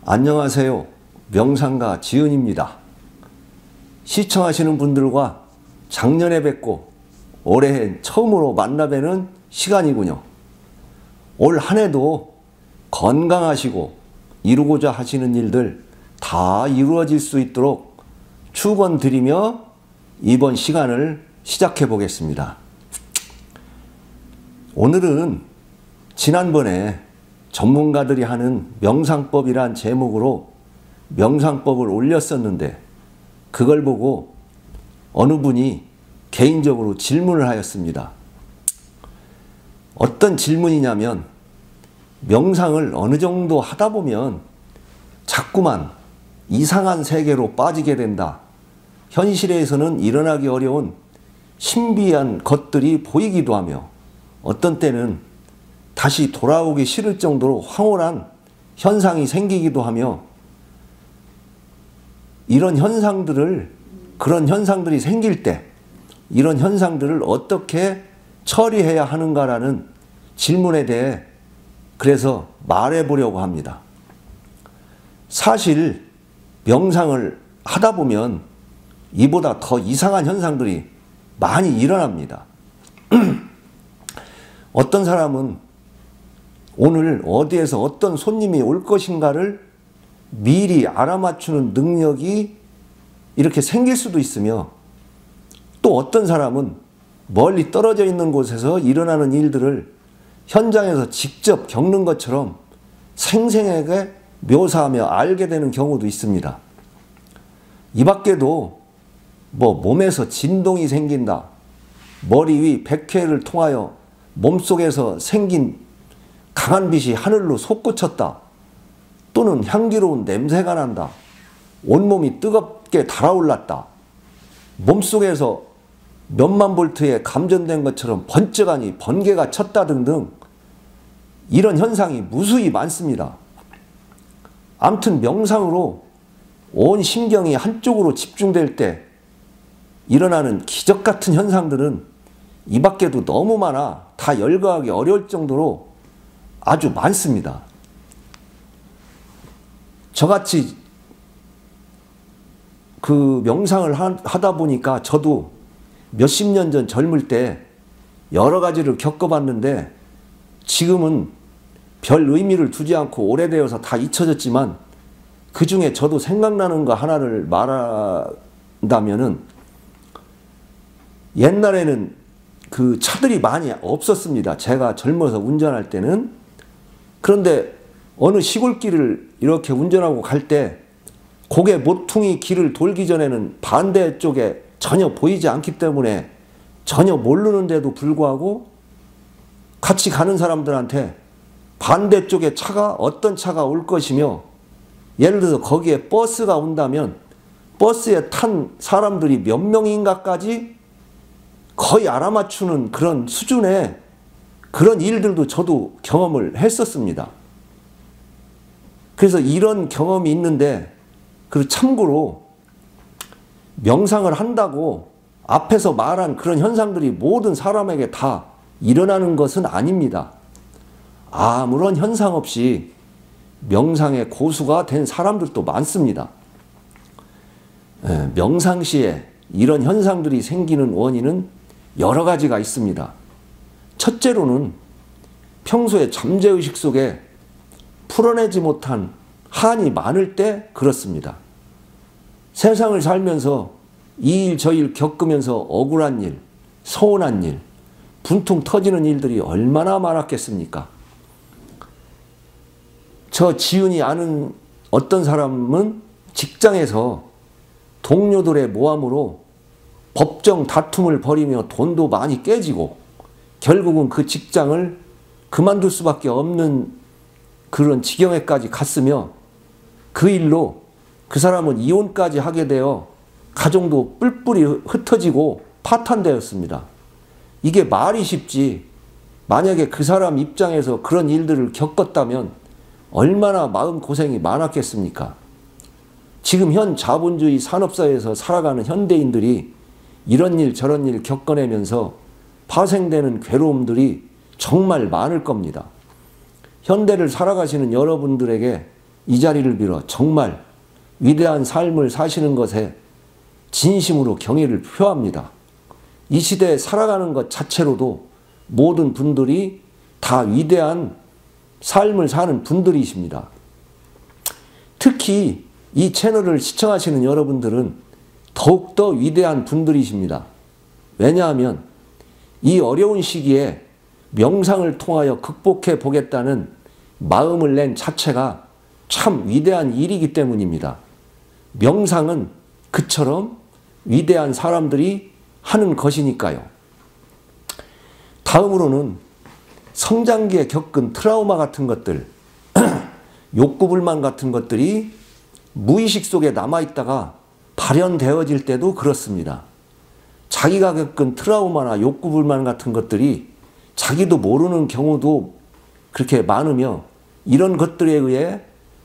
안녕하세요. 명상가 지은입니다. 시청하시는 분들과 작년에 뵙고 올해 처음으로 만나뵈는 시간이군요. 올 한 해도 건강하시고 이루고자 하시는 일들 다 이루어질 수 있도록 축원드리며 이번 시간을 시작해 보겠습니다. 오늘은 지난번에 전문가들이 하는 명상법이란 제목으로 명상법을 올렸었는데 그걸 보고 어느 분이 개인적으로 질문을 하였습니다. 어떤 질문이냐면 명상을 어느 정도 하다 보면 자꾸만 이상한 세계로 빠지게 된다. 현실에서는 일어나기 어려운 신비한 것들이 보이기도 하며 어떤 때는 다시 돌아오기 싫을 정도로 황홀한 현상이 생기기도 하며 그런 현상들이 생길 때 이런 현상들을 어떻게 처리해야 하는가라는 질문에 대해 그래서 말해 보려고 합니다. 사실 명상을 하다 보면 이보다 더 이상한 현상들이 많이 일어납니다. 어떤 사람은 오늘 어디에서 어떤 손님이 올 것인가를 미리 알아맞추는 능력이 이렇게 생길 수도 있으며 또 어떤 사람은 멀리 떨어져 있는 곳에서 일어나는 일들을 현장에서 직접 겪는 것처럼 생생하게 묘사하며 알게 되는 경우도 있습니다. 이 밖에도 몸에서 진동이 생긴다. 머리 위 백회를 통하여 몸속에서 생긴 강한 빛이 하늘로 솟구쳤다. 또는 향기로운 냄새가 난다. 온몸이 뜨겁게 달아올랐다. 몸속에서 몇만 볼트에 감전된 것처럼 번쩍하니 번개가 쳤다 등등 이런 현상이 무수히 많습니다. 아무튼 명상으로 온 신경이 한쪽으로 집중될 때 일어나는 기적 같은 현상들은 이 밖에도 너무 많아 다 열거하기 어려울 정도로 아주 많습니다. 저같이 그 명상을 하다 보니까 저도 몇십 년 전 젊을 때 여러 가지를 겪어봤는데 지금은 별 의미를 두지 않고 오래되어서 다 잊혀졌지만 그 중에 저도 생각나는 거 하나를 말한다면은 옛날에는 그 차들이 많이 없었습니다. 제가 젊어서 운전할 때는. 그런데 어느 시골길을 이렇게 운전하고 갈 때 고개 모퉁이 길을 돌기 전에는 반대쪽에 전혀 보이지 않기 때문에 전혀 모르는데도 불구하고 같이 가는 사람들한테 반대쪽에 어떤 차가 올 것이며 예를 들어서 거기에 버스가 온다면 버스에 탄 사람들이 몇 명인가까지 거의 알아맞추는 그런 수준의 그런 일들도 저도 경험을 했었습니다. 그래서 이런 경험이 있는데 그리고 참고로 명상을 한다고 앞에서 말한 그런 현상들이 모든 사람에게 다 일어나는 것은 아닙니다. 아무런 현상 없이 명상의 고수가 된 사람들도 많습니다. 명상 시에 이런 현상들이 생기는 원인은 여러 가지가 있습니다. 첫째로는 평소에 잠재의식 속에 풀어내지 못한 한이 많을 때 그렇습니다. 세상을 살면서 이 일 저 일 겪으면서 억울한 일, 서운한 일, 분통 터지는 일들이 얼마나 많았겠습니까? 저 지은이 아는 어떤 사람은 직장에서 동료들의 모함으로 법정 다툼을 벌이며 돈도 많이 깨지고 결국은 그 직장을 그만둘 수밖에 없는 그런 지경에까지 갔으며 그 일로 그 사람은 이혼까지 하게 되어 가정도 뿔뿔이 흩어지고 파탄되었습니다. 이게 말이 쉽지 만약에 그 사람 입장에서 그런 일들을 겪었다면 얼마나 마음고생이 많았겠습니까? 지금 현 자본주의 산업사회에서 살아가는 현대인들이 이런 일 저런 일 겪어내면서 파생되는 괴로움들이 정말 많을 겁니다. 현대를 살아가시는 여러분들에게 이 자리를 빌어 정말 위대한 삶을 사시는 것에 진심으로 경의를 표합니다. 이 시대에 살아가는 것 자체로도 모든 분들이 다 위대한 삶을 사는 분들이십니다. 특히 이 채널을 시청하시는 여러분들은 더욱더 위대한 분들이십니다. 왜냐하면 이 어려운 시기에 명상을 통하여 극복해 보겠다는 마음을 낸 자체가 참 위대한 일이기 때문입니다. 명상은 그처럼 위대한 사람들이 하는 것이니까요. 다음으로는 성장기에 겪은 트라우마 같은 것들, 욕구불만 같은 것들이 무의식 속에 남아있다가 발현되어질 때도 그렇습니다. 자기가 겪은 트라우마나 욕구불만 같은 것들이 자기도 모르는 경우도 그렇게 많으며, 이런 것들에 의해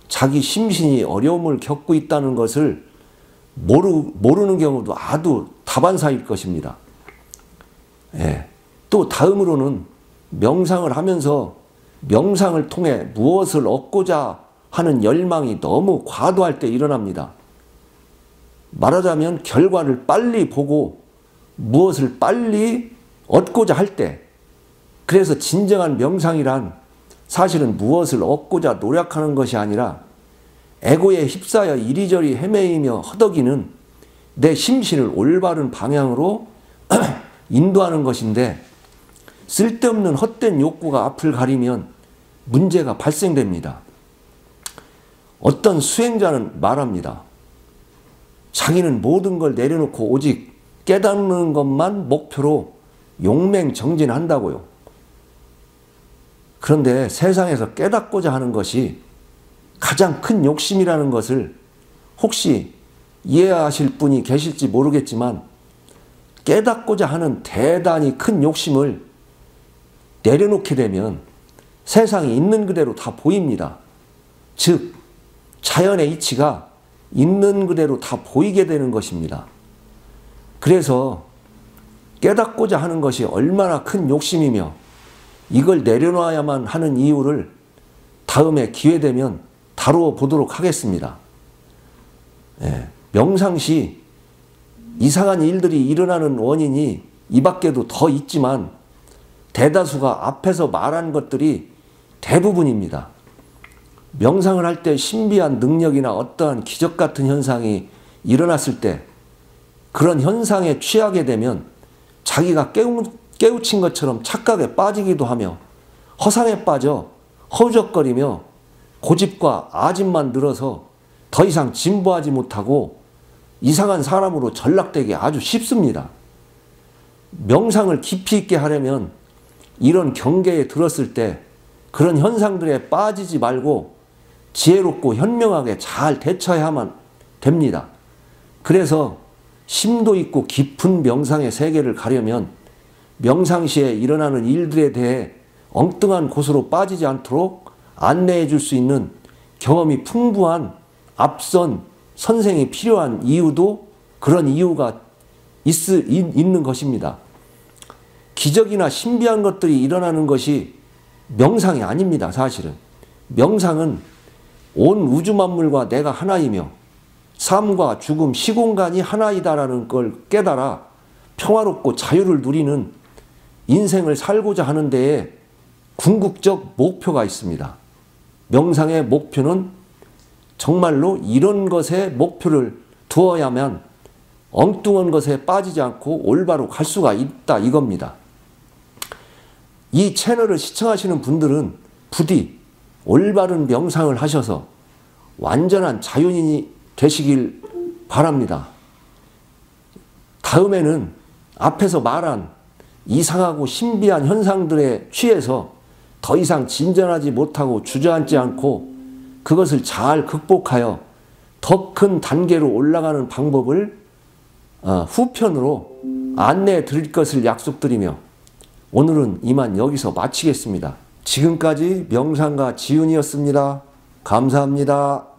자기 심신이 어려움을 겪고 있다는 것을 모르는 경우도 아주 다반사일 것입니다. 예. 또 다음으로는 명상을 하면서 명상을 통해 무엇을 얻고자 하는 열망이 너무 과도할 때 일어납니다. 말하자면 결과를 빨리 보고 무엇을 빨리 얻고자 할 때, 그래서 진정한 명상이란 사실은 무엇을 얻고자 노력하는 것이 아니라 에고에 휩싸여 이리저리 헤매이며 허덕이는 내 심신을 올바른 방향으로 인도하는 것인데, 쓸데없는 헛된 욕구가 앞을 가리면 문제가 발생됩니다. 어떤 수행자는 말합니다. 자기는 모든 걸 내려놓고 오직 깨닫는 것만 목표로 용맹정진한다고요. 그런데 세상에서 깨닫고자 하는 것이 가장 큰 욕심이라는 것을 혹시 이해하실 분이 계실지 모르겠지만, 깨닫고자 하는 대단히 큰 욕심을 내려놓게 되면 세상이 있는 그대로 다 보입니다. 즉, 자연의 이치가 있는 그대로 다 보이게 되는 것입니다. 그래서 깨닫고자 하는 것이 얼마나 큰 욕심이며 이걸 내려놔야만 하는 이유를 다음에 기회되면 다루어 보도록 하겠습니다. 예, 명상 시 이상한 일들이 일어나는 원인이 이 밖에도 더 있지만 대다수가 앞에서 말한 것들이 대부분입니다. 명상을 할 때 신비한 능력이나 어떠한 기적 같은 현상이 일어났을 때 그런 현상에 취하게 되면 자기가 깨우친 것처럼 착각에 빠지기도 하며 허상에 빠져 허우적거리며 고집과 아집만 늘어서 더 이상 진보하지 못하고 이상한 사람으로 전락되기 아주 쉽습니다. 명상을 깊이 있게 하려면 이런 경계에 들었을 때 그런 현상들에 빠지지 말고 지혜롭고 현명하게 잘 대처해야만 됩니다. 그래서 심도 있고 깊은 명상의 세계를 가려면 명상 시에 일어나는 일들에 대해 엉뚱한 곳으로 빠지지 않도록 안내해 줄 수 있는 경험이 풍부한 앞선 선생이 필요한 이유도 그런 이유가 있는 것입니다. 기적이나 신비한 것들이 일어나는 것이 명상이 아닙니다. 사실은 명상은 온 우주 만물과 내가 하나이며 삶과 죽음, 시공간이 하나이다라는 걸 깨달아 평화롭고 자유를 누리는 인생을 살고자 하는 데에 궁극적 목표가 있습니다. 명상의 목표는 정말로 이런 것에 목표를 두어야만 엉뚱한 것에 빠지지 않고 올바로 갈 수가 있다 이겁니다. 이 채널을 시청하시는 분들은 부디 올바른 명상을 하셔서 완전한 자연인이 되시길 바랍니다. 다음에는 앞에서 말한 이상하고 신비한 현상들에 취해서 더 이상 진전하지 못하고 주저앉지 않고 그것을 잘 극복하여 더 큰 단계로 올라가는 방법을 후편으로 안내해 드릴 것을 약속드리며 오늘은 이만 여기서 마치겠습니다. 지금까지 명상가 지훈이었습니다. 감사합니다.